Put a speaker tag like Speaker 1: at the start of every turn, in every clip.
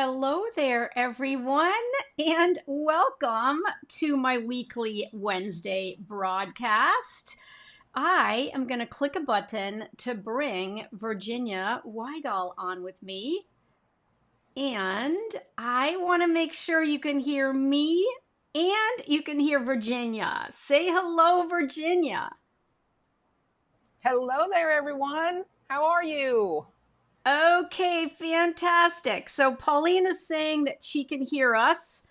Speaker 1: Hello there, everyone, and welcome to my weekly Wednesday broadcast. I am going to click a button to bring Virginia Wygal on with me, and I want to make sure you can hear me and you can hear Virginia. Say hello, Virginia.
Speaker 2: Hello there, everyone. How are you?
Speaker 1: Okay, fantastic. So Pauline is saying that she can hear us.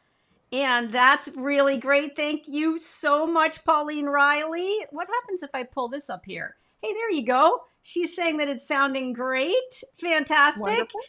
Speaker 1: And that's really great. Thank you so much, Pauline Riley. What happens if I pull this up here? Hey, there you go. She's saying that it's sounding great. Fantastic.
Speaker 2: Wonderful.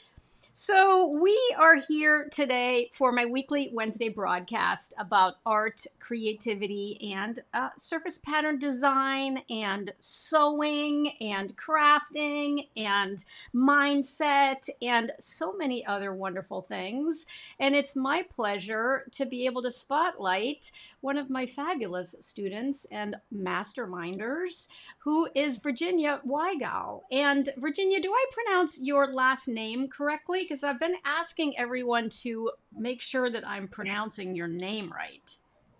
Speaker 1: So, we are here today for my weekly Wednesday broadcast about art, creativity, and surface pattern design, and sewing, and crafting, and mindset, and so many other wonderful things. And it's my pleasure to be able to spotlight one of my fabulous students and masterminders, who is Virginia Wygal. And Virginia, do I pronounce your last name correctly? Because I've been asking everyone to make sure that I'm pronouncing your name right.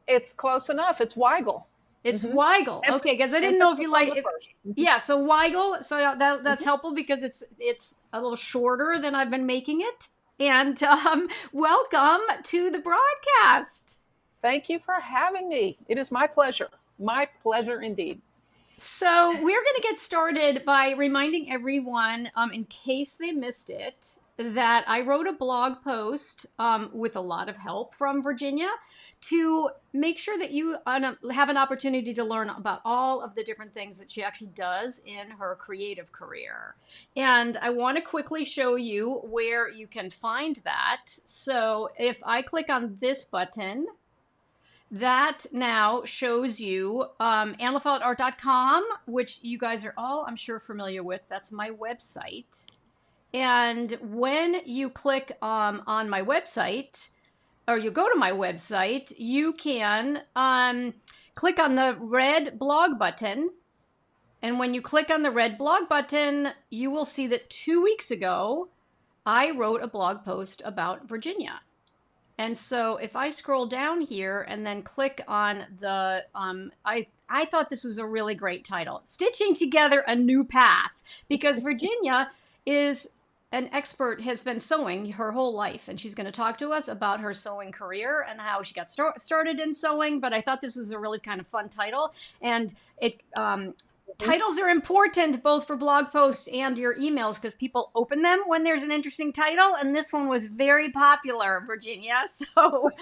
Speaker 2: It's close enough. It's Weigel.
Speaker 1: It's Wygal. Okay, because I didn't know if you
Speaker 2: Emphasis on
Speaker 1: like
Speaker 2: the
Speaker 1: it.
Speaker 2: first.
Speaker 1: Yeah, so Wygal. So that's
Speaker 2: Mhm.
Speaker 1: helpful because it's a little shorter than I've been making it. And welcome to the broadcast.
Speaker 2: Thank you for having me. It is my pleasure. My pleasure indeed.
Speaker 1: So we're going to get started by reminding everyone, in case they missed it, that I wrote a blog post with a lot of help from Virginia to make sure that you have an opportunity to learn about all of the different things that she actually does in her creative career. And I want to quickly show you where you can find that. So if I click on this button, that now shows you anlafolletteart.com, which you guys are all, I'm sure, familiar with. That's my website. And when you click on my website, or you go to my website, you can click on the red blog button. And when you click on the red blog button, you will see that 2 weeks ago, I wrote a blog post about Virginia. And so if I scroll down here and then click on the, I thought this was a really great title, Stitching Together a New Path, because Virginia is an expert, has been sewing her whole life. And she's going to talk to us about her sewing career and how she got started in sewing. But I thought this was a really kind of fun title. And it
Speaker 2: Mhm.
Speaker 1: titles are important both for blog posts and your emails because people open them when there's an interesting title, and this one was very popular, Virginia. So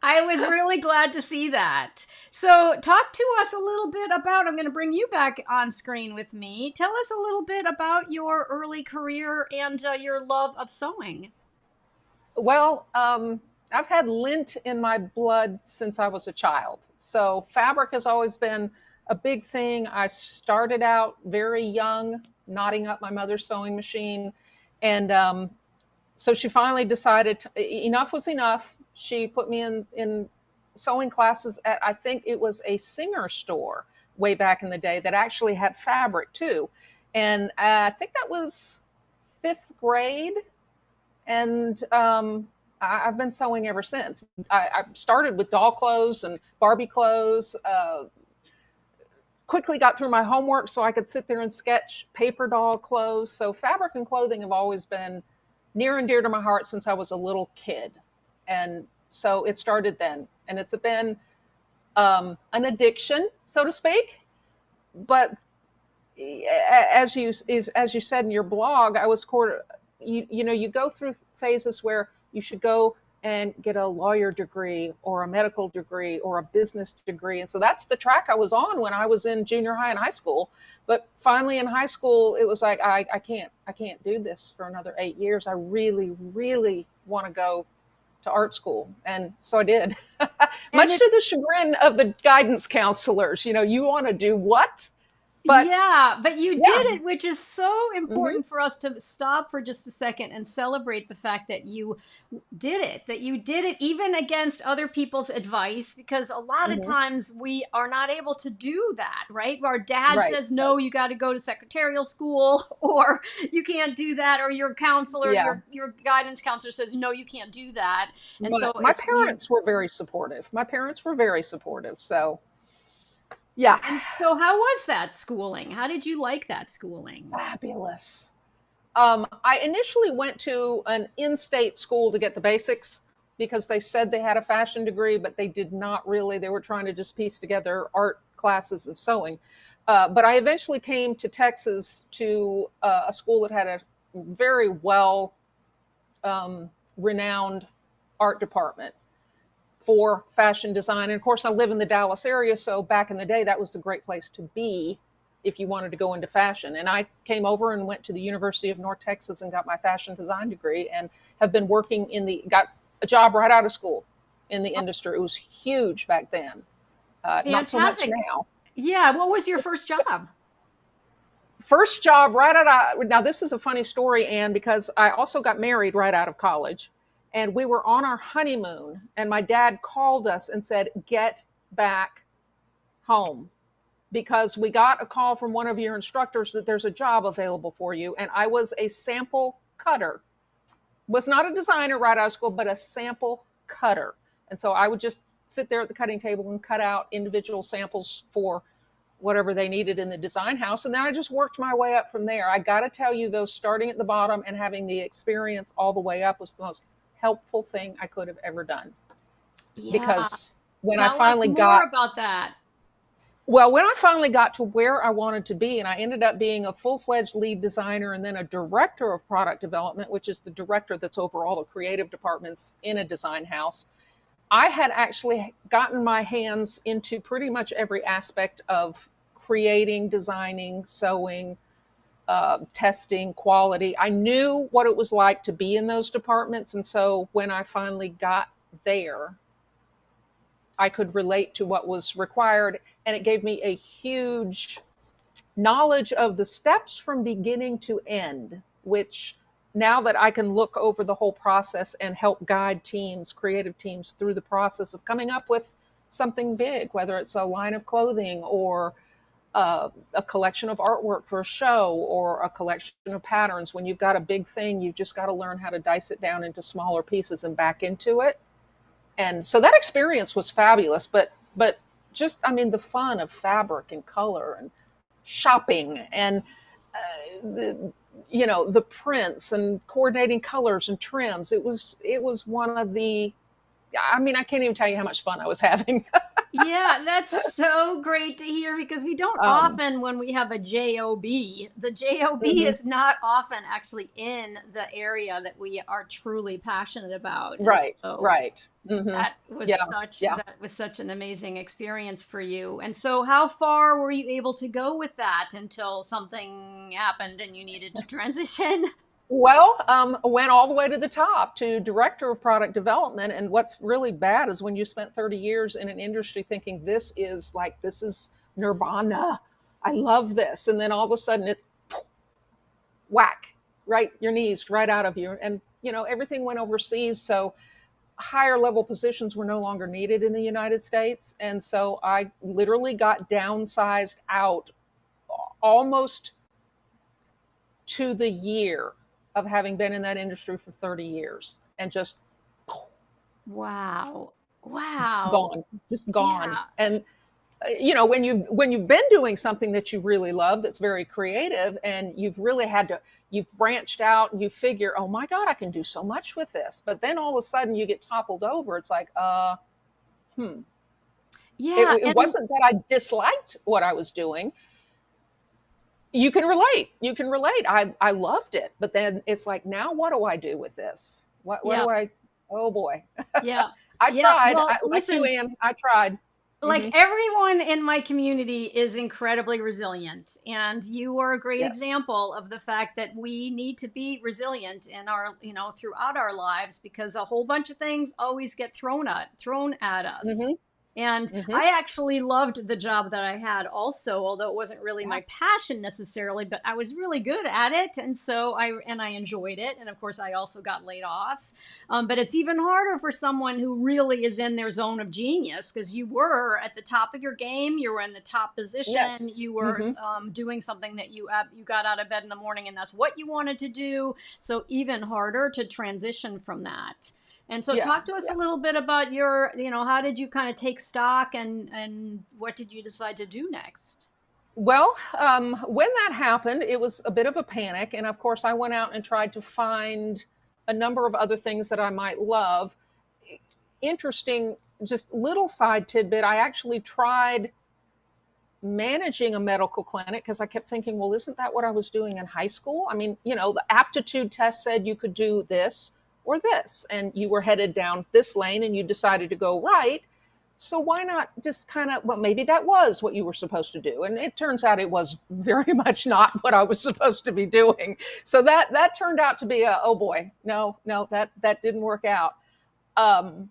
Speaker 1: I was really glad to see that. So talk to us a little bit about, I'm going to bring you back on screen with me. Tell us a little bit about your early career and your love of sewing.
Speaker 2: Well, I've had lint in my blood since I was a child. So fabric has always been a big thing. I started out very young, knotting up my mother's sewing machine. And so she finally decided enough was enough. She put me in sewing classes at, I think it was a Singer store way back in the day that actually had fabric too. And I think that was fifth grade. And I've been sewing ever since. I started with doll clothes and Barbie clothes. Quickly got through my homework so I could sit there and sketch paper doll clothes. So fabric and clothing have always been near and dear to my heart since I was a little kid. And so it started then. And it's been an addiction, so to speak. But as you said in your blog, I was you go through phases where you should go and get a lawyer degree or a medical degree or a business degree. And so that's the track I was on when I was in junior high and high school. But finally in high school, it was like, I can't do this for another 8 years. I really, really want to go to art school. And so I did,
Speaker 1: And
Speaker 2: much
Speaker 1: it
Speaker 2: to the chagrin of the guidance counselors. You want to do what? But
Speaker 1: Yeah, but you
Speaker 2: yeah.
Speaker 1: did it, which is so
Speaker 2: Hmm.
Speaker 1: important for us to stop for just a second and celebrate the fact that you did it, that you did it even against other people's advice, because a lot of
Speaker 2: Hmm.
Speaker 1: times we are not able to do that, right? Our dad
Speaker 2: Right.
Speaker 1: says, no,
Speaker 2: Right.
Speaker 1: you got to go to secretarial school, or you can't do that, or your counselor,
Speaker 2: Yeah.
Speaker 1: your guidance counselor says, no, you can't do that. And so
Speaker 2: My
Speaker 1: it's we
Speaker 2: parents were very supportive. My parents were very supportive. So yeah,
Speaker 1: and so how was that schooling? How did you like that schooling?
Speaker 2: fabulous. I initially went to an in-state school to get the basics because they said they had a fashion degree, but they did not really. They were trying to just piece together art classes and sewing. But I eventually came to Texas to a school that had a very well renowned art department for fashion design. And of course, I live in the Dallas area, so back in the day, that was a great place to be if you wanted to go into fashion. And I came over and went to the University of North Texas and got my fashion design degree, and have been working got a job right out of school in the industry. It was huge back then, not so much
Speaker 1: Fantastic.
Speaker 2: now.
Speaker 1: Yeah, what was your first job?
Speaker 2: First job right out of, now this is a funny story, Anne, because I also got married right out of college, and we were on our honeymoon, and my dad called us and said, get back home because we got a call from one of your instructors that there's a job available for you. And I was a sample cutter, was not a designer right out of school, but a sample cutter. And so I would just sit there at the cutting table and cut out individual samples for whatever they needed in the design house. And then I just worked my way up from there. I got to tell you, though, starting at the bottom and having the experience all the way up was the most helpful thing I could have ever done.
Speaker 1: Yeah,
Speaker 2: Because when I
Speaker 1: tell us
Speaker 2: finally
Speaker 1: more
Speaker 2: got,
Speaker 1: about that.
Speaker 2: well, when I finally got to where I wanted to be, and I ended up being a full fledged lead designer and then a director of product development, which is the director that's over all the creative departments in a design house, I had actually gotten my hands into pretty much every aspect of creating, designing, sewing, testing, quality. I knew what it was like to be in those departments. And so when I finally got there, I could relate to what was required. And it gave me a huge knowledge of the steps from beginning to end, which now that I can look over the whole process and help guide teams, creative teams, through the process of coming up with something big, whether it's a line of clothing or a collection of artwork for a show or a collection of patterns. When you've got a big thing, you've just got to learn how to dice it down into smaller pieces and back into it. And so that experience was fabulous. But just, I mean, the fun of fabric and color and shopping and the prints and coordinating colors and trims. It was one of the, I mean, I can't even tell you how much fun I was having.
Speaker 1: Yeah, that's so great to hear, because we don't
Speaker 2: um,
Speaker 1: often, when we have a job, the job
Speaker 2: mhm.
Speaker 1: is not often actually in the area that we are truly passionate about. And
Speaker 2: Right,
Speaker 1: so
Speaker 2: right. Hmm. Yeah, yeah.
Speaker 1: that was such an amazing experience for you. And so how far were you able to go with that until something happened and you needed to transition?
Speaker 2: Well, I went all the way to the top to director of product development. And what's really bad is when you spent 30 years in an industry thinking this is nirvana. I love this. And then all of a sudden it's whack, right? Your knees right out of you. And, everything went overseas. So higher level positions were no longer needed in the United States. And so I literally got downsized out almost to the year of having been in that industry for 30 years and just
Speaker 1: Wow. Wow.
Speaker 2: gone, just gone.
Speaker 1: Yeah.
Speaker 2: And when you've been doing something that you really love, that's very creative, and you've branched out and you figure, oh my God, I can do so much with this. But then all of a sudden you get toppled over. It's like, hmm. It,
Speaker 1: Yeah.
Speaker 2: it
Speaker 1: And
Speaker 2: wasn't that I disliked what I was doing. You can relate. You can relate. I loved it. But then it's like, now what do I do with this? What
Speaker 1: yeah.
Speaker 2: do I, oh boy.
Speaker 1: Yeah.
Speaker 2: I
Speaker 1: Yeah.
Speaker 2: tried.
Speaker 1: Well,
Speaker 2: Like you,
Speaker 1: listen,
Speaker 2: Ann, I tried.
Speaker 1: like
Speaker 2: Hmm.
Speaker 1: everyone in my community is incredibly resilient, and you are a great
Speaker 2: Yes.
Speaker 1: example of the fact that we need to be resilient in our, throughout our lives, because a whole bunch of things always get thrown at us.
Speaker 2: Hmm.
Speaker 1: And
Speaker 2: Hmm.
Speaker 1: I actually loved the job that I had also, although it wasn't really
Speaker 2: Yeah.
Speaker 1: my passion necessarily, but I was really good at it. And so I enjoyed it. And of course, I also got laid off. But it's even harder for someone who really is in their zone of genius, because you were at the top of your game. You were in the top
Speaker 2: Yes.
Speaker 1: position. You were
Speaker 2: Hmm.
Speaker 1: doing something that you got out of bed in the morning and that's what you wanted to do. So even harder to transition from that. And so
Speaker 2: Yeah.
Speaker 1: talk to us a
Speaker 2: Yeah.
Speaker 1: little bit about your, how did you kind of take stock, and what did you decide to do next?
Speaker 2: Well, when that happened, it was a bit of a panic. And of course, I went out and tried to find a number of other things that I might love. Interesting, just little side tidbit. I actually tried managing a medical clinic because I kept thinking, well, isn't that what I was doing in high school? I mean, the aptitude test said you could do this or this, and you were headed down this lane and you decided to go right. So why not just kind of, well, maybe that was what you were supposed to do. And it turns out it was very much not what I was supposed to be doing. So that turned out to be oh boy, no, that didn't work out. Um,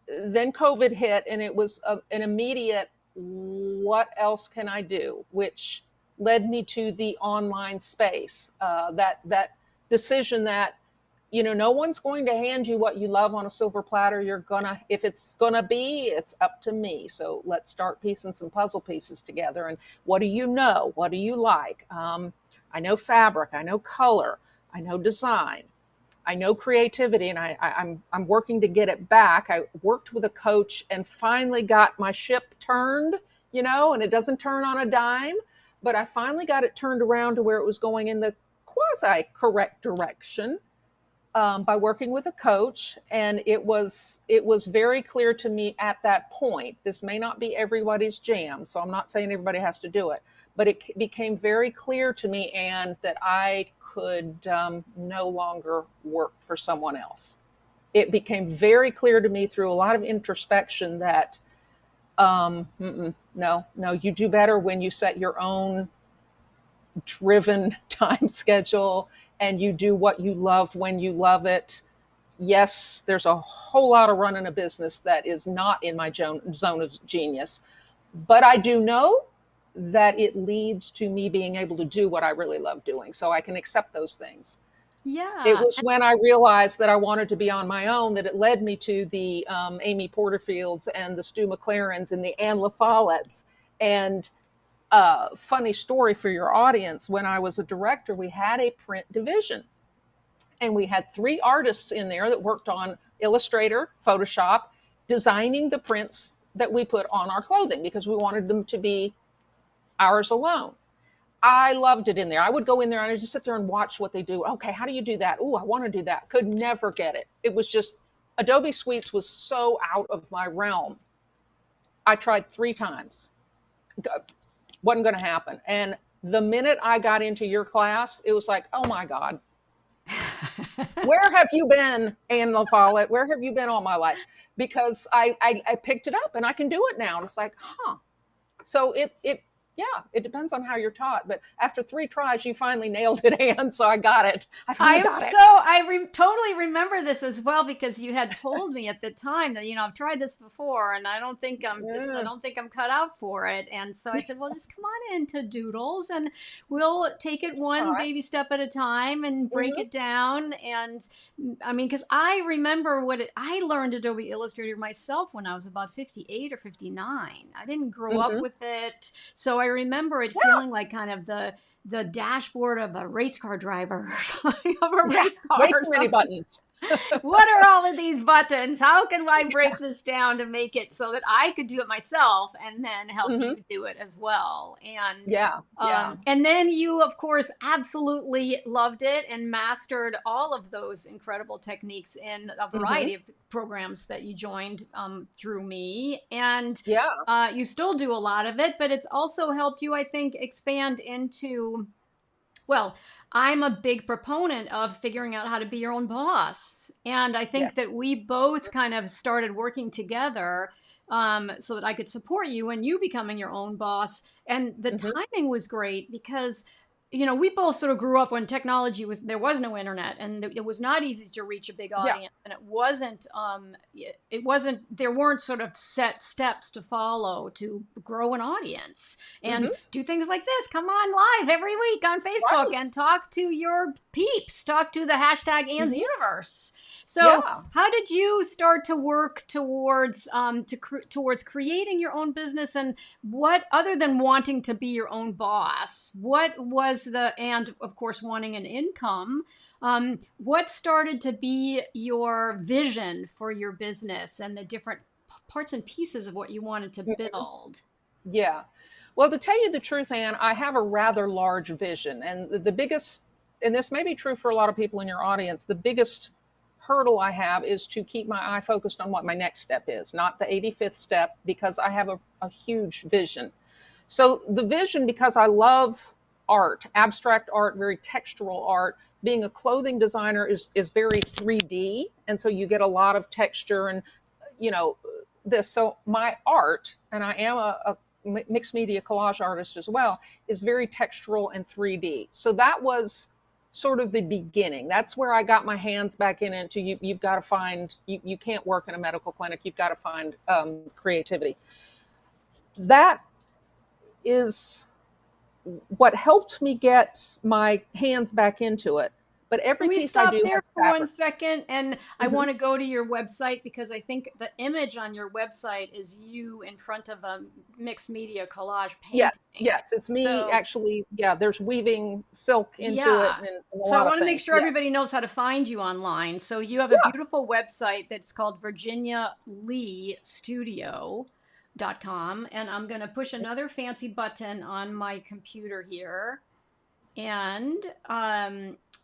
Speaker 2: then COVID hit, and it was an immediate, what else can I do? Which led me to the online space. That decision that no one's going to hand you what you love on a silver platter. If it's gonna be, it's up to me. So let's start piecing some puzzle pieces together. And what do you know? What do you like? I know fabric. I know color. I know design. I know creativity, and I'm working to get it back. I worked with a coach and finally got my ship turned, and it doesn't turn on a dime, but I finally got it turned around to where it was going in the quasi correct direction, by working with a coach. And it was very clear to me at that point. This may not be everybody's jam, so I'm not saying everybody has to do it, but it became very clear to me, and that I could no longer work for someone else. It became very clear to me through a lot of introspection that no, you do better when you set your own driven time schedule and you do what you love when you love it. Yes, there's a whole lot of running a business that is not in my zone of genius, but I do know that it leads to me being able to do what I really love doing. So I can accept those things. It
Speaker 1: Yeah.
Speaker 2: was when I realized that I wanted to be on my own that it led me to the Amy Porterfields and the Stu McLarens and the Anne LaFollettes. And funny story for your audience, when I was a director, we had a print division. And we had 3 artists in there that worked on Illustrator, Photoshop, designing the prints that we put on our clothing because we wanted them to be ours alone. I loved it in there. I would go in there and I just sit there and watch what they do. Okay, how do you do that? Oh, I want to do that. Could never get it. It was just, Adobe Suites was so out of my realm. I tried 3 times. Wasn't going to happen. And the minute I got into your class, it was like, oh my God, where have you been, Anne LaFollette? Where have you been all my life? Because I picked it up and I can do it now. And it's like, huh. So yeah, it depends on how you're taught. But after 3 tries, you finally nailed it, Anne. So I got it. I
Speaker 1: I
Speaker 2: finally
Speaker 1: am
Speaker 2: got it.
Speaker 1: so totally remember this as well, because you had told me at the time that I've tried this before and I
Speaker 2: Yeah.
Speaker 1: don't think I'm cut out for it. And so I said, well, just come on into Doodles and we'll take it
Speaker 2: All
Speaker 1: one
Speaker 2: right.
Speaker 1: baby step at a time and break
Speaker 2: Mm-hmm.
Speaker 1: it down. And I mean, because I remember I learned Adobe Illustrator myself when I was about 58 or 59. I didn't grow up
Speaker 2: Mm-hmm.
Speaker 1: with it, so I remember it
Speaker 2: Yeah.
Speaker 1: feeling like kind of the dashboard of a race car driver or something, of a
Speaker 2: Yeah.
Speaker 1: race car
Speaker 2: Way
Speaker 1: or
Speaker 2: too many
Speaker 1: something.
Speaker 2: buttons.
Speaker 1: What are all of these buttons? How can I break this down to make it so that I could do it myself and then help
Speaker 2: Mm-hmm.
Speaker 1: you do it as well?
Speaker 2: Yeah. Yeah.
Speaker 1: And then you, of course, absolutely loved it and mastered all of those incredible techniques in a
Speaker 2: Mm-hmm.
Speaker 1: variety of programs that you joined through me. And
Speaker 2: Yeah.
Speaker 1: you still do a lot of it, but it's also helped you, I think, expand into, well, I'm a big proponent of figuring out how to be your own boss. And I think
Speaker 2: Yes.
Speaker 1: that we both kind of started working together, so that I could support you and you becoming your own boss. And the
Speaker 2: Mm-hmm.
Speaker 1: timing was great because we both sort of grew up when there was no internet, and it was not easy to reach a big
Speaker 2: Yeah.
Speaker 1: audience, and it wasn't, there weren't sort of set steps to follow to grow an audience and
Speaker 2: Hmm.
Speaker 1: do things like this. Come on live every week on Facebook
Speaker 2: Right.
Speaker 1: and talk to your peeps, talk to the hashtag Anne's
Speaker 2: Hmm.
Speaker 1: Universe. So,
Speaker 2: Yeah.
Speaker 1: how did you start to work towards creating your own business, and what, other than wanting to be your own boss, what was and of course wanting an income, what started to be your vision for your business and the different parts and pieces of what you wanted to
Speaker 2: Mhm.
Speaker 1: build?
Speaker 2: Yeah. Well, to tell you the truth, Anne, I have a rather large vision. And the biggest, and this may be true for a lot of people in your audience, the biggest hurdle I have is to keep my eye focused on what my next step is, not the 85th step, because I have a huge vision. So the vision, because I love art, abstract art, very textural art. Being a clothing designer is very 3D, and so you get a lot of texture and you know this. So my art, and I am a mixed media collage artist as well, is very textural and 3D. So that was sort of the beginning. That's where I got my hands back into you've got to find you can't work in a medical clinic. You've got to find creativity. That is what helped me get my hands back into it. But every
Speaker 1: Can we
Speaker 2: piece I
Speaker 1: stop
Speaker 2: do
Speaker 1: there
Speaker 2: has
Speaker 1: for one
Speaker 2: fabric.
Speaker 1: second? And I
Speaker 2: Hmm.
Speaker 1: want to go to your website, because I think the image on your website is you in front of a mixed media collage
Speaker 2: Yes,
Speaker 1: painting.
Speaker 2: yes, it's me
Speaker 1: So,
Speaker 2: actually. Yeah, there's weaving silk into it
Speaker 1: yeah.
Speaker 2: and a
Speaker 1: So I
Speaker 2: lot of
Speaker 1: want to make
Speaker 2: things.
Speaker 1: sure
Speaker 2: Yeah,
Speaker 1: everybody knows how to find you online. So you have a
Speaker 2: yeah.
Speaker 1: beautiful website that's called virginialeestudio.com. And I'm going to push another fancy button on my computer here. And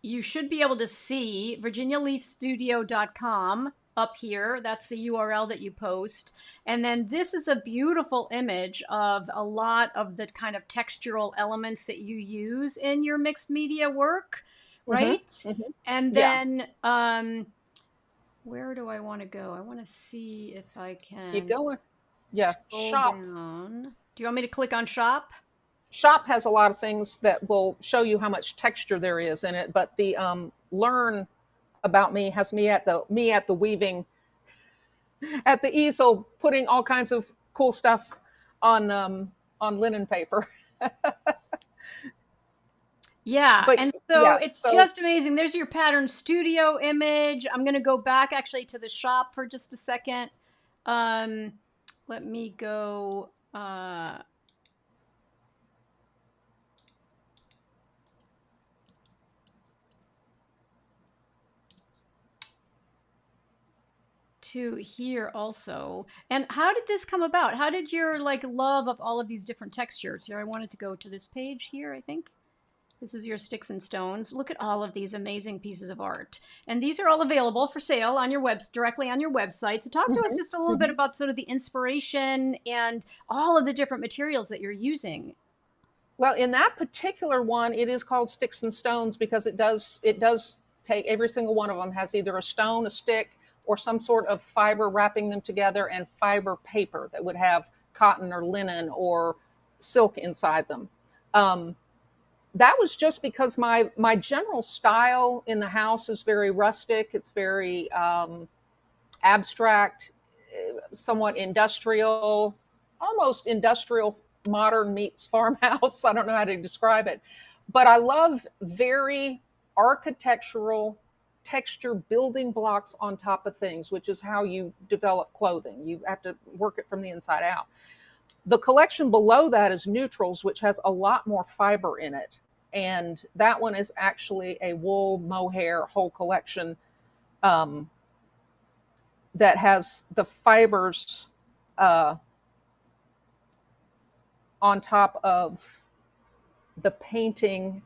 Speaker 1: you should be able to see virginialeestudio.com up here. That's the URL that you post. And then this is a beautiful image of a lot of the kind of textural elements that you use in your mixed media work,
Speaker 2: Hmm.
Speaker 1: right?
Speaker 2: Hmm.
Speaker 1: And
Speaker 2: Yeah.
Speaker 1: then where do I want to go? I want to see if I
Speaker 2: You
Speaker 1: can
Speaker 2: go in. Yeah,
Speaker 1: scroll
Speaker 2: shop.
Speaker 1: down. Do you want me to click on shop?
Speaker 2: Shop has a lot of things that will show you how much texture there is in it. But the learn about me has me at the weaving at the easel, putting all kinds of cool stuff on linen paper.
Speaker 1: Yeah,
Speaker 2: But
Speaker 1: and so
Speaker 2: yeah,
Speaker 1: it's
Speaker 2: so
Speaker 1: just amazing. There's your pattern studio image. I'm going to go back actually to the shop for just a second. Um, Let me go to here also. And how did this come about? How did your like love of all of these different textures? Here, I wanted to go to this page here, I think. This is your sticks and stones. Look at all of these amazing pieces of art. And these are all available for sale on your directly on your website. So talk to us
Speaker 2: mhm,
Speaker 1: just a little bit
Speaker 2: mhm.
Speaker 1: about sort of the inspiration and all of the different materials that you're using.
Speaker 2: Well, in that particular one, it is called sticks and stones because it does take every single one of them has either a stone, a stick, or some sort of fiber wrapping them together, and fiber paper that would have cotton or linen or silk inside them. Um, that was just because my general style in the house is very rustic. It's very abstract, somewhat industrial, almost industrial modern meets farmhouse. I don't know how to describe it, but I love very architectural texture building blocks on top of things, which is how you develop clothing. You have to work it from the inside out. The collection below that is neutrals, which has a lot more fiber in it. And that one is actually a wool mohair whole collection um, that has the fibers uh, on top of the painting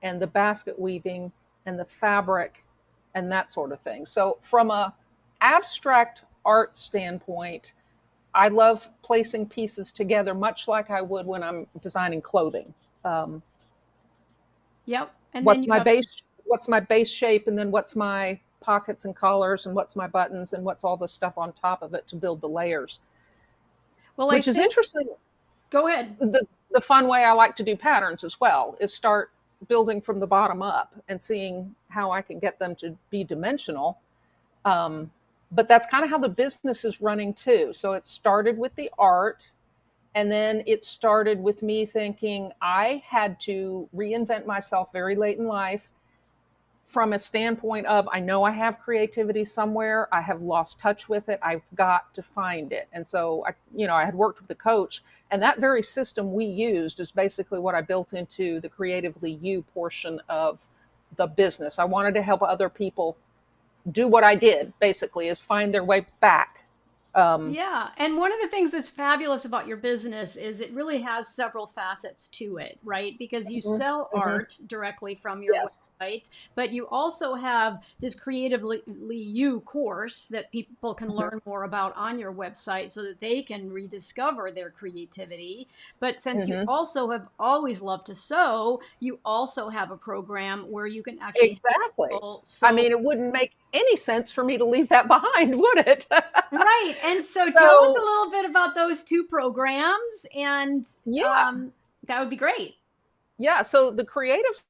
Speaker 2: and the basket weaving and the fabric and that sort of thing. So from a abstract art standpoint, I love placing pieces together much like I would when I'm designing clothing. Um,
Speaker 1: Yep. And then
Speaker 2: what's
Speaker 1: you
Speaker 2: my
Speaker 1: have some.
Speaker 2: base what's my base shape, and then what's my pockets and collars, and what's my buttons, and what's all the stuff on top of it to build the layers,
Speaker 1: Well, I
Speaker 2: which is
Speaker 1: think,
Speaker 2: interesting.
Speaker 1: go ahead.
Speaker 2: The fun way I like to do patterns as well is start building from the bottom up and seeing how I can get them to be dimensional. But that's kind of how the business is running too. So it started with the art, and then it started with me thinking I had to reinvent myself very late in life from a standpoint of, I know I have creativity somewhere. I have lost touch with it. I've got to find it. And so I had worked with a coach, and that very system we used is basically what I built into the Creatively You portion of the business. I wanted to help other people do what I did, basically, is find their way back.
Speaker 1: Yeah. And one of the things that's fabulous about your business is it really has several facets to it, right? Because you
Speaker 2: Mhm,
Speaker 1: sell
Speaker 2: mhm.
Speaker 1: art directly from your
Speaker 2: Yes.
Speaker 1: website, but you also have this Creatively You course that people can
Speaker 2: Mhm,
Speaker 1: learn more about on your website so that they can rediscover their creativity. But since you
Speaker 2: mhm.
Speaker 1: also have always loved to sew, you also have a program where you can actually
Speaker 2: Exactly.
Speaker 1: help people
Speaker 2: I
Speaker 1: sew.
Speaker 2: mean, it wouldn't make any sense for me to leave that behind, would it?
Speaker 1: Right. And so tell us a
Speaker 2: So,
Speaker 1: little bit about those two programs, and
Speaker 2: yeah,
Speaker 1: um, that would be great.
Speaker 2: yeah. So the creative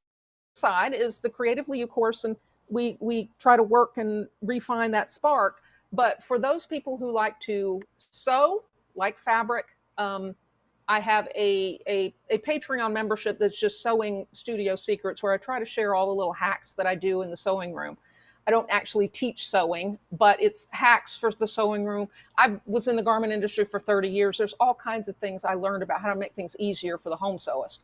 Speaker 2: side is the Creatively You course, and we try to work and refine that spark. But for those people who like to sew, like fabric, I have a Patreon membership that's just Sewing Studio Secrets, where I try to share all the little hacks that I do in the sewing room. I don't actually teach sewing, but it's hacks for the sewing room. I was in the garment industry for 30 years. There's all kinds of things I learned about how to make things easier for the home sewist.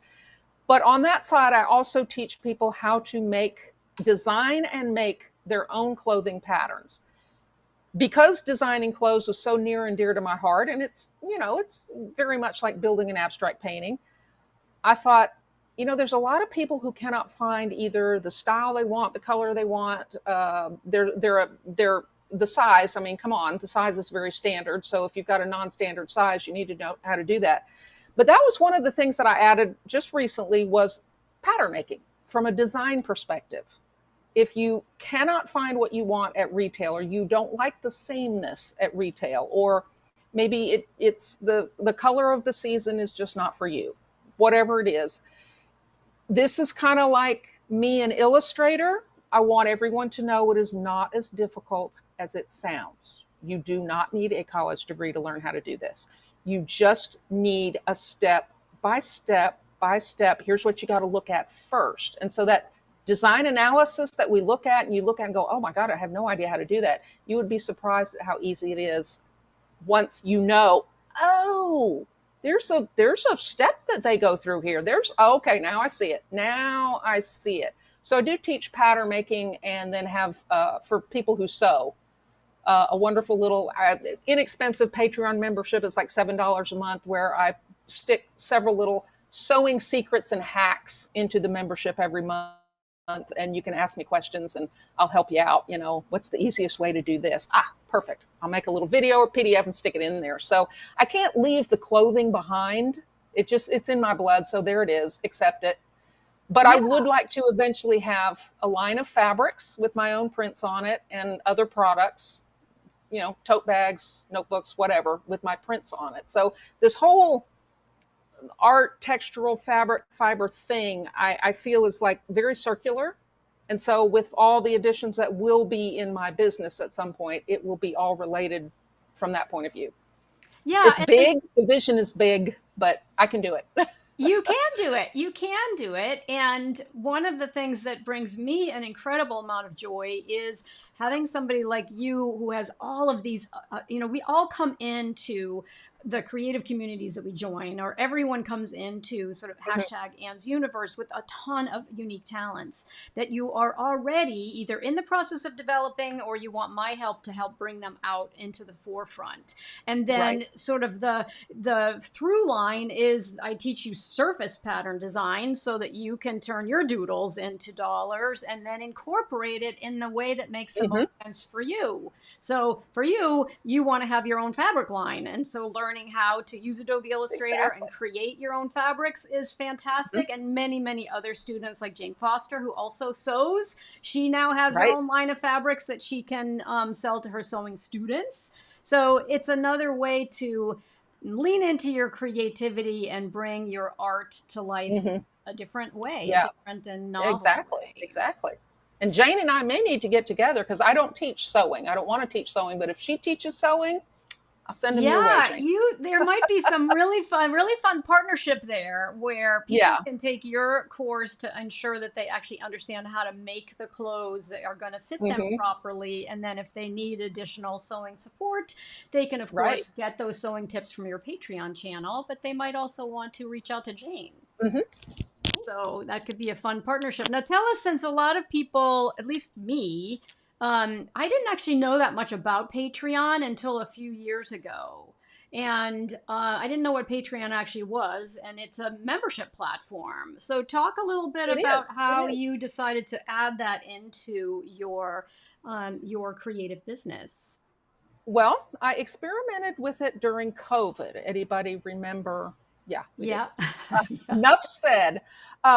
Speaker 2: But on that side, I also teach people how to design and make their own clothing patterns. Because designing clothes was so near and dear to my heart, and it's very much like building an abstract painting. I thought, there's a lot of people who cannot find either the style they want, the color they want, they're the size. I mean, come on, the size is very standard. So if you've got a non-standard size, you need to know how to do that. But that was one of the things that I added just recently was pattern making from a design perspective. If you cannot find what you want at retail, or you don't like the sameness at retail, or maybe it's the color of the season is just not for you, whatever it is, this is kind of like me in Illustrator. I want everyone to know it is not as difficult as it sounds. You do not need a college degree to learn how to do this. You just need a step by step by step. Here's what you got to look at first. And so that design analysis that we look at, and you look at and go, oh my God, I have no idea how to do that. You would be surprised at how easy it is once you know, oh, there's a step that they go through here. Okay, now I see it. Now I see it. So I do teach pattern making, and then have for people who sew, a wonderful little inexpensive Patreon membership. It's like $7 a month, where I stick several little sewing secrets and hacks into the membership every month, and you can ask me questions and I'll help you out. What's the easiest way to do this? Perfect. I'll make a little video or PDF and stick it in there. So I can't leave the clothing behind. It's in my blood. So there it is. Accept it. But I
Speaker 1: Yeah.
Speaker 2: would like to eventually have a line of fabrics with my own prints on it, and other products, tote bags, notebooks, whatever, with my prints on it. So this whole art, textural, fabric, fiber thing, I feel is like very circular. And so with all the additions that will be in my business at some point, it will be all related from that point of view.
Speaker 1: Yeah.
Speaker 2: It's
Speaker 1: And
Speaker 2: big, the vision is big, but I can do it.
Speaker 1: you can do it. You can do it. And one of the things that brings me an incredible amount of joy is having somebody like you who has all of these, we all come into the creative communities that we join, or everyone comes into sort of hashtag Anne's universe with a ton of unique talents that you are already either in the process of developing, or you want my help to help bring them out into the forefront. And
Speaker 2: Right.
Speaker 1: then sort of the through line is I teach you surface pattern design so that you can turn your doodles into dollars and then incorporate it in the way that makes the most
Speaker 2: Hmm.
Speaker 1: sense for you. So for you, you want to have your own fabric line. And so learning how to use Adobe Illustrator and
Speaker 2: Exactly.
Speaker 1: create your own fabrics is
Speaker 2: Hmm.
Speaker 1: fantastic. And many, many other students like Jane Foster, who also sews, she now has her
Speaker 2: Right.
Speaker 1: own line of fabrics that she can sell to her sewing students. So it's another way to lean into your creativity and bring your art to life
Speaker 2: Hmm.
Speaker 1: a different way, a
Speaker 2: Yeah,
Speaker 1: different and novel
Speaker 2: exactly,
Speaker 1: way.
Speaker 2: exactly. And Jane and I may need to get together because I don't teach sewing. I don't want to teach sewing, but if she teaches sewing, I'll send them your way,
Speaker 1: Yeah,
Speaker 2: Jane.
Speaker 1: there might be some really fun partnership there where people
Speaker 2: Yeah.
Speaker 1: can take your course to ensure that they actually understand how to make the clothes that are going to fit them
Speaker 2: Hmm.
Speaker 1: properly. And then if they need additional sewing support, they can of
Speaker 2: Right.
Speaker 1: course get those sewing tips from your Patreon channel, but they might also want to reach out to Jane.
Speaker 2: Hmm.
Speaker 1: So that could be a fun partnership. Now, tell us, since a lot of people, at least me, I didn't actually know that much about Patreon until a few years ago. And I didn't know what Patreon actually was, and it's a membership platform. So, talk a little bit
Speaker 2: It
Speaker 1: about
Speaker 2: is. It
Speaker 1: how
Speaker 2: is.
Speaker 1: you decided to add that into your creative business.
Speaker 2: Well, I experimented with it during COVID. Anybody remember? Yeah, we do.
Speaker 1: Yeah. Yeah.
Speaker 2: Enough said.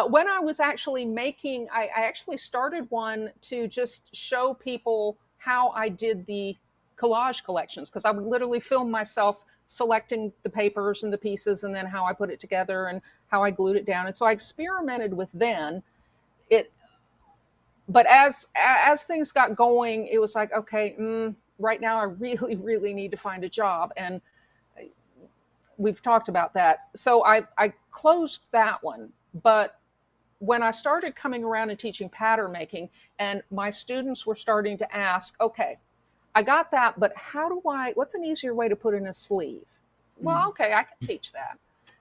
Speaker 2: When I was actually making, I actually started one to just show people how I did the collage collections because I would literally film myself selecting the papers and the pieces and then how I put it together and how I glued it down. And so I experimented with then it, but as things got going, it was like, okay, right now I really, really need to find a job. And we've talked about that. So I closed that one. But when I started coming around and teaching pattern making, and my students were starting to ask, okay, I got that, but what's an easier way to put in a sleeve? Well,
Speaker 1: Mm.
Speaker 2: okay, I can teach that.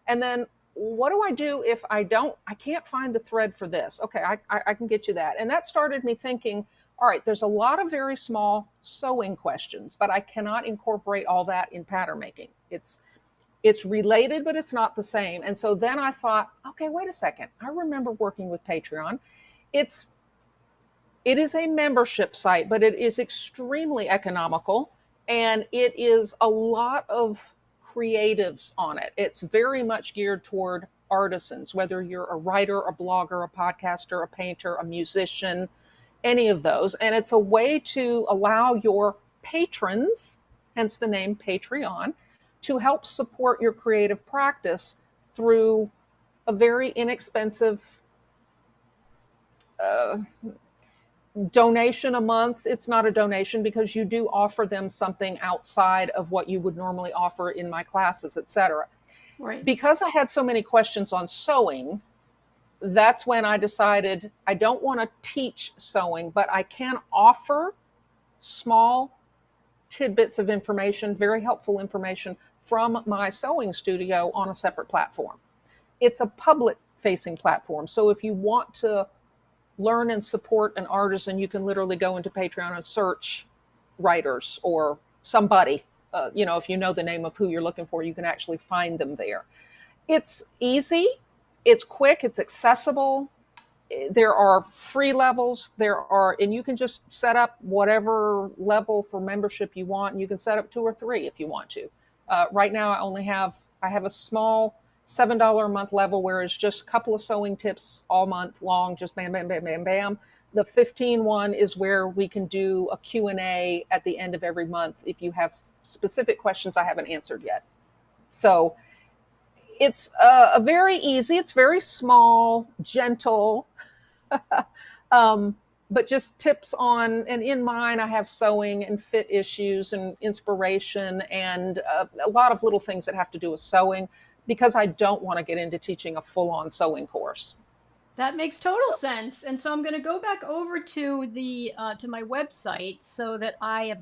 Speaker 2: And then what do I do if I can't find the thread for this? Okay, I can get you that. And that started me thinking, all right, there's a lot of very small sewing questions, but I cannot incorporate all that in pattern making. It's related, but it's not the same. And so then I thought, okay, wait a second. I remember working with Patreon. It's it is a membership site, but it is extremely economical and it is a lot of creatives on it. It's very much geared toward artisans, whether you're a writer, a blogger, a podcaster, a painter, a musician, any of those. And it's a way to allow your patrons, hence the name Patreon, to help support your creative practice through a very inexpensive uh, donation a month. It's not a donation because you do offer them something outside of what you would normally offer in my classes, etc.
Speaker 1: Right.
Speaker 2: Because I had so many questions on sewing, that's when I decided I don't want to teach sewing, but I can offer small tidbits of information, very helpful information from my sewing studio on a separate platform. It's a public facing platform. So if you want to learn and support an artisan, you can literally go into Patreon and search writers or somebody. If you know the name of who you're looking for, you can actually find them there. It's easy, it's quick, it's accessible. There are free levels, and you can just set up whatever level for membership you want. And you can set up 2 or 3 if you want to. Right now, I have a small $7 a month level where it's just a couple of sewing tips all month long, just bam, bam, bam, bam, bam. The 15 one is where we can do a Q&A at the end of every month if you have specific questions I haven't answered yet. So it's a very easy, it's very small, gentle, um, but just tips on, and in mine, I have sewing and fit issues and inspiration and a lot of little things that have to do with sewing because I don't want to get into teaching a full on sewing course.
Speaker 1: That makes total sense. And so I'm going to go back over to the to my website so that I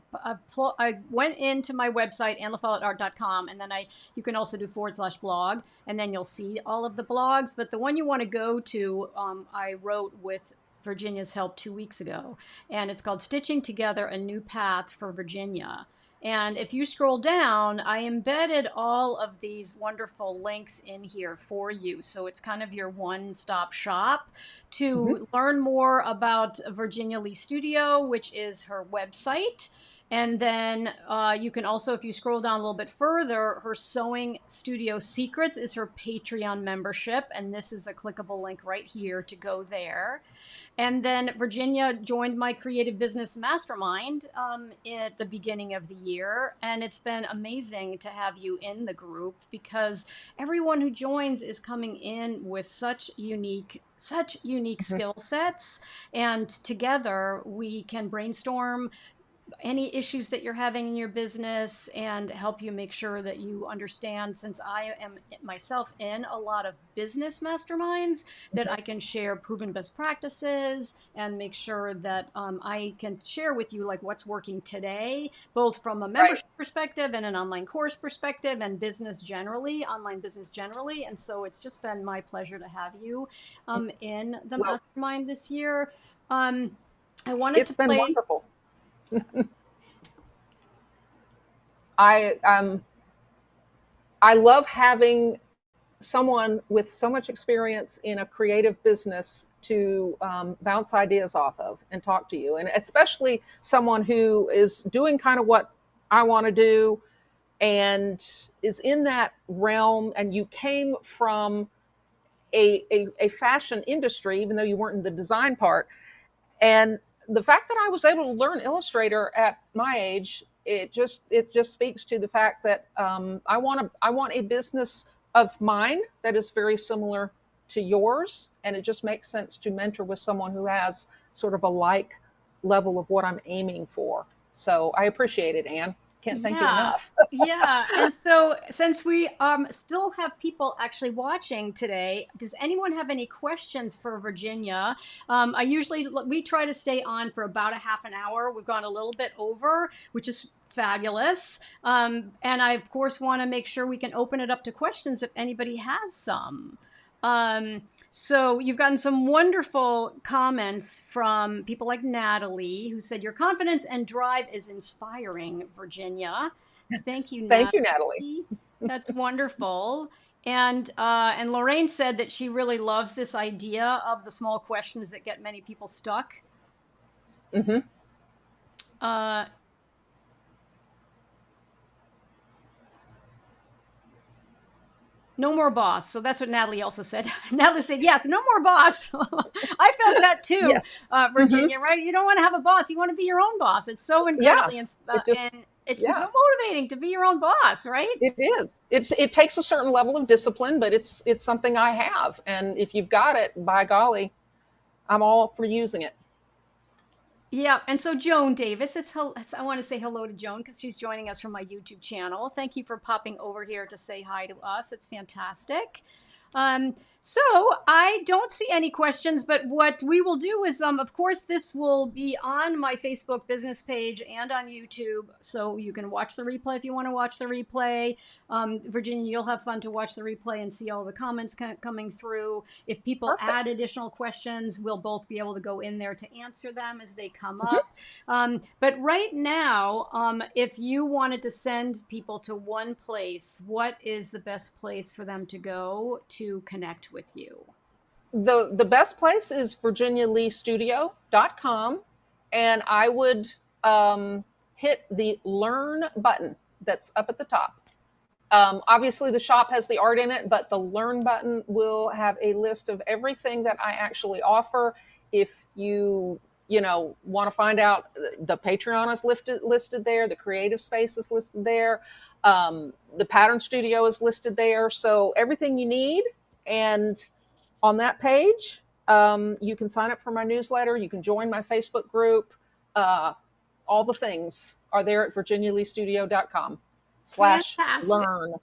Speaker 1: went into my website anlafollettart.com, and then you can also do /blog, and then you'll see all of the blogs. But the one you want to go to, I wrote with Virginia's help 2 weeks ago, and it's called Stitching Together a New Path for Virginia. And if you scroll down, I embedded all of these wonderful links in here for you. So it's kind of your one-stop shop
Speaker 2: Mm-hmm.
Speaker 1: to learn more about Virginia Lee Studio, which is her website. And then you can also, if you scroll down a little bit further, her Sewing Studio Secrets is her Patreon membership. And this is a clickable link right here to go there. And then Virginia joined my creative business mastermind at the beginning of the year. And it's been amazing to have you in the group because everyone who joins is coming in with such unique
Speaker 2: Mhm.
Speaker 1: skill sets. And together we can brainstorm any issues that you're having in your business and help you make sure that you understand, since I am myself in a lot of business masterminds, that I
Speaker 2: Mhm.
Speaker 1: can share proven best practices and make sure that I can share with you like what's working today, both from a
Speaker 2: Right.
Speaker 1: membership perspective and an online course perspective and business generally, online business generally. And so it's just been my pleasure to have you in the
Speaker 2: Well,
Speaker 1: mastermind this year. um, I wanted
Speaker 2: it's
Speaker 1: to
Speaker 2: been
Speaker 1: play.
Speaker 2: wonderful. I I love having someone with so much experience in a creative business to bounce ideas off of and talk to you, and especially someone who is doing kind of what I want to do and is in that realm. And you came from a fashion industry, even though you weren't in the design part. And the fact that I was able to learn Illustrator at my age, it just speaks to the fact that I want a business of mine that is very similar to yours, and it just makes sense to mentor with someone who has sort of a like level of what I'm aiming for. So I appreciate it, Anne. Can't thank you
Speaker 1: Yeah.
Speaker 2: enough.
Speaker 1: Yeah. And so since we still have people actually watching today, does anyone have any questions for Virginia? I usually we try to stay on for about a half an hour. We've gone a little bit over, which is fabulous. And I of course want to make sure we can open it up to questions if anybody has some. So you've gotten some wonderful comments from people like Natalie, who said, "Your confidence and drive is inspiring, Virginia." Thank you,
Speaker 2: Thank you, Natalie.
Speaker 1: Natalie. That's wonderful. And Lorraine said that she really loves this idea of the small questions that get many people stuck.
Speaker 2: Hmm.
Speaker 1: Uh, no more boss. So that's what Natalie also said. Natalie said, yes, no more boss. I felt that too,
Speaker 2: Yes. Hmm.
Speaker 1: Virginia, right? You don't want to have a boss. You want to be your own boss. It's so
Speaker 2: Yeah.
Speaker 1: incredibly,
Speaker 2: It just,
Speaker 1: and it's
Speaker 2: yeah.
Speaker 1: so motivating to be your own boss, right?
Speaker 2: It is. It takes a certain level of discipline, but it's something I have. And if you've got it, by golly, I'm all for using it.
Speaker 1: Yeah, and so Joan Davis, I want to say hello to Joan because she's joining us from my YouTube channel. Thank you for popping over here to say hi to us. It's fantastic. So I don't see any questions, but what we will do is, of course, this will be on my Facebook business page and on YouTube, so you can watch the replay if you want to watch the replay. Virginia, you'll have fun to watch the replay and see all the comments coming through. If people add
Speaker 2: Perfect.
Speaker 1: additional questions, we'll both be able to go in there to answer them as they come
Speaker 2: Mhm.
Speaker 1: up. But right now, if you wanted to send people to one place, what is the best place for them to go to connect with you?
Speaker 2: The best place is virginialeestudio.com, and I would hit the learn button that's up at the top. Obviously, the shop has the art in it, but the learn button will have a list of everything that I actually offer. If you want to find out, the Patreon is listed there, the creative space is listed there, the pattern studio is listed there. So everything you need. And on that page, you can sign up for my newsletter, you can join my Facebook group. Uh, all the things are there at virginialeestudio.com slash
Speaker 1: Fantastic.
Speaker 2: learn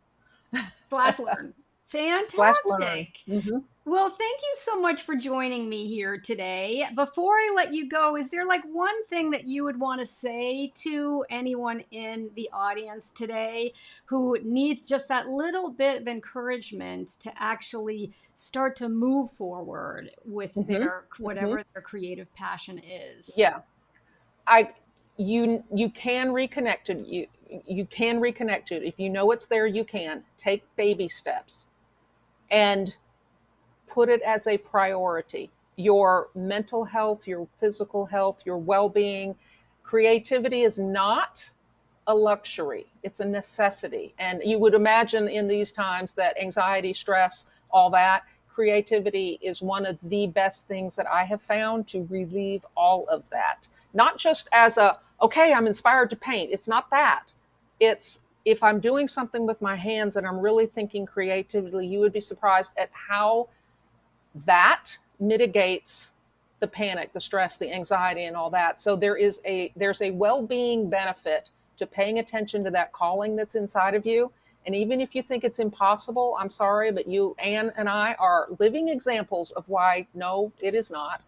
Speaker 1: Slash learn.
Speaker 2: slash learn.
Speaker 1: Fantastic.
Speaker 2: Mm-hmm.
Speaker 1: Well, thank you so much for joining me here today. Before I let you go, is there like one thing that you would want to say to anyone in the audience today who needs just that little bit of encouragement to actually start to move forward with
Speaker 2: Mm-hmm.
Speaker 1: their
Speaker 2: Mm-hmm.
Speaker 1: whatever their creative passion is?
Speaker 2: Yeah. I you can reconnect it. You can reconnect it. If you know it's there, you can. Take baby steps and put it as a priority. Your mental health, your physical health, your well-being, Creativity is not a luxury, it's a necessity. And you would imagine in these times that anxiety, stress, all that, creativity is one of the best things that I have found to relieve all of that. Not just as a, okay, I'm inspired to paint. It's not that. It's if I'm doing something with my hands and I'm really thinking creatively, you would be surprised at how that mitigates the panic, the stress, the anxiety, and all that. So there's a well-being benefit to paying attention to that calling that's inside of you. And even if you think it's impossible, I'm sorry, but you, Anne, and I are living examples of why no, it is not.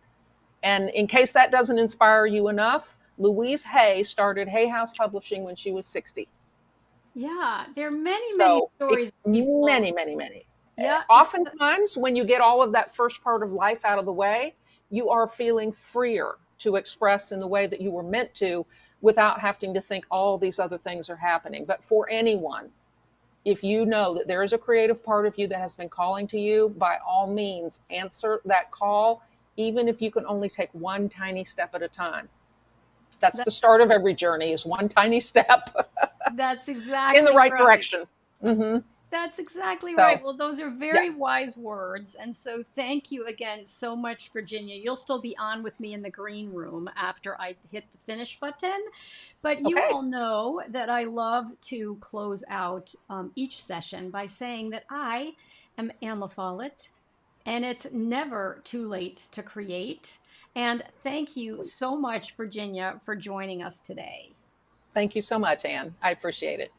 Speaker 2: And in case that doesn't inspire you enough, Louise Hay started Hay House Publishing when she was 60.
Speaker 1: Yeah, there are many, many
Speaker 2: So
Speaker 1: stories of people.
Speaker 2: many, many, many.
Speaker 1: Yeah, it's
Speaker 2: Oftentimes, when you get all of that first part of life out of the way, you are feeling freer to express in the way that you were meant to without having to think all these other things are happening. But for anyone, if you know that there is a creative part of you that has been calling to you, by all means, answer that call, even if you can only take one tiny step at a time. That's
Speaker 1: that,
Speaker 2: the start of every journey, is one tiny step
Speaker 1: that's
Speaker 2: in the
Speaker 1: exactly
Speaker 2: right
Speaker 1: right.
Speaker 2: direction. Mm-hmm.
Speaker 1: That's exactly right.
Speaker 2: So,
Speaker 1: Well, those are
Speaker 2: yeah.
Speaker 1: very wise words. And so thank you again so much, Virginia. You'll still be on with me in the green room after I hit the finish button. But you
Speaker 2: Okay.
Speaker 1: all know that I love to close out each session by saying that I am Anne LaFollette, and it's never too late to create. And thank you so much, Virginia, for joining us today.
Speaker 2: Thank you so much, Anne. I appreciate it.